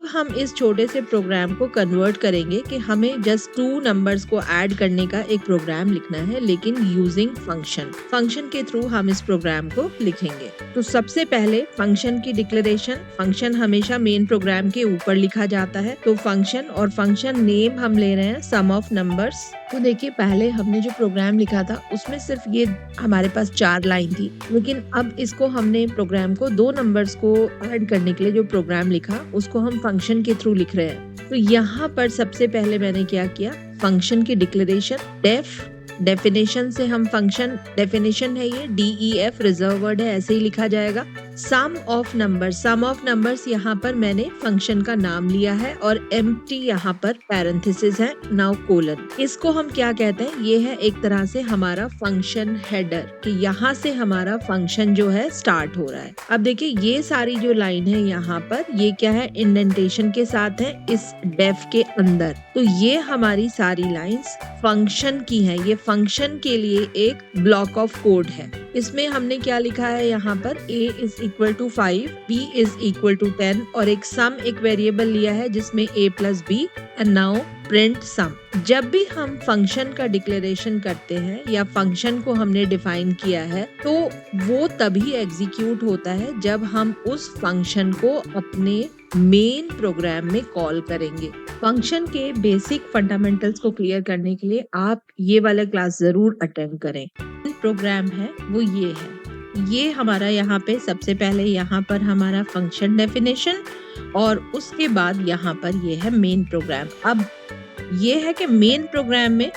हम इस छोटे से प्रोग्राम को कन्वर्ट करेंगे कि हमें जस्ट 2 नंबर्स को ऐड करने का एक प्रोग्राम लिखना है, लेकिन यूजिंग फंक्शन के थ्रू हम इस प्रोग्राम को लिखेंगे। तो सबसे पहले फंक्शन की डिक्लेरेशन। फंक्शन हमेशा मेन प्रोग्राम के ऊपर लिखा जाता है, तो फंक्शन और फंक्शन नेम हम ले रहे हैं सम ऑफ नंबर्स। तो देखिए, पहले हमने जो प्रोग्राम लिखा था उसमें सिर्फ ये हमारे पास 4 लाइन थी, लेकिन अब इसको हमने प्रोग्राम को 2 नंबर्स को ऐड करने के लिए जो प्रोग्राम लिखा उसको हम फंक्शन के थ्रू लिख रहे हैं। तो यहाँ पर सबसे पहले मैंने क्या किया, फंक्शन की डिक्लेरेशन। डेफिनेशन से हम फंक्शन, डेफिनेशन है ये DEF रिजर्व वर्ड है, ऐसे ही लिखा जाएगा। सम ऑफ नंबर्स यहाँ पर मैंने फंक्शन का नाम लिया है और एम्प्टी यहाँ पर पैरेंथेसिस है, नाउ कोलन। इसको हम क्या कहते हैं, ये है एक तरह से हमारा फंक्शन हेडर, कि यहाँ से हमारा फंक्शन जो है स्टार्ट हो रहा है। अब देखिए, ये सारी जो लाइन है यहाँ पर, ये क्या है, इंडेंटेशन के साथ है इस डेफ के अंदर। तो ये हमारी सारी लाइंस फंक्शन की है। ये फंक्शन के लिए एक ब्लॉक ऑफ कोड है। इसमें हमने क्या लिखा है यहाँ पर, a is equal to 5, b is equal to 10 और एक सम, एक वेरिएबल लिया है जिसमें a plus b and now print sum. जब भी हम फंक्शन का डिक्लेरेशन करते हैं या फंक्शन को हमने डिफाइन किया है, तो वो तभी एग्जीक्यूट होता है जब हम उस फंक्शन को अपने मेन प्रोग्राम में कॉल करेंगे। फंक्शन के बेसिक फंडामेंटल्स को क्लियर करने के लिए आप ये वाला क्लास जरूर अटेंड करें। प्रोग्राम है वो ये है, ये हमारा यहाँ पे सबसे पहले यहाँ पर हमारा फंक्शन डेफिनेशन और उसके बाद यहाँ पर ये है मेन प्रोग्राम। अब ये है कि मेन प्रोग्राम में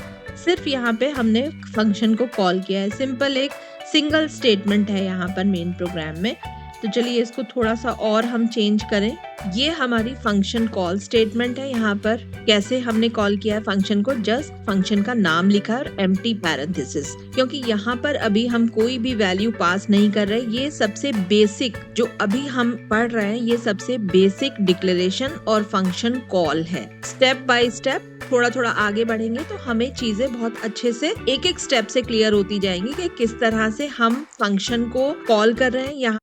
सिर्फ यहाँ पे हमने फंक्शन को कॉल किया है, सिंपल एक सिंगल स्टेटमेंट है यहाँ पर मेन प्रोग्राम में। तो चलिए इसको थोड़ा सा और हम चेंज करें। ये हमारी फंक्शन कॉल स्टेटमेंट है। यहाँ पर कैसे हमने कॉल किया है फंक्शन को, जस्ट फंक्शन का नाम लिखा और एम्प्टी पैरेंथेसिस, क्योंकि यहाँ पर अभी हम कोई भी वैल्यू पास नहीं कर रहे। ये सबसे बेसिक जो अभी हम पढ़ रहे हैं, ये सबसे बेसिक डिक्लेरेशन और फंक्शन कॉल है। स्टेप बाय स्टेप थोड़ा थोड़ा आगे बढ़ेंगे तो हमें चीजें बहुत अच्छे से एक एक स्टेप से क्लियर होती जाएंगी कि किस तरह से हम फंक्शन को कॉल कर रहे हैं। यहाँ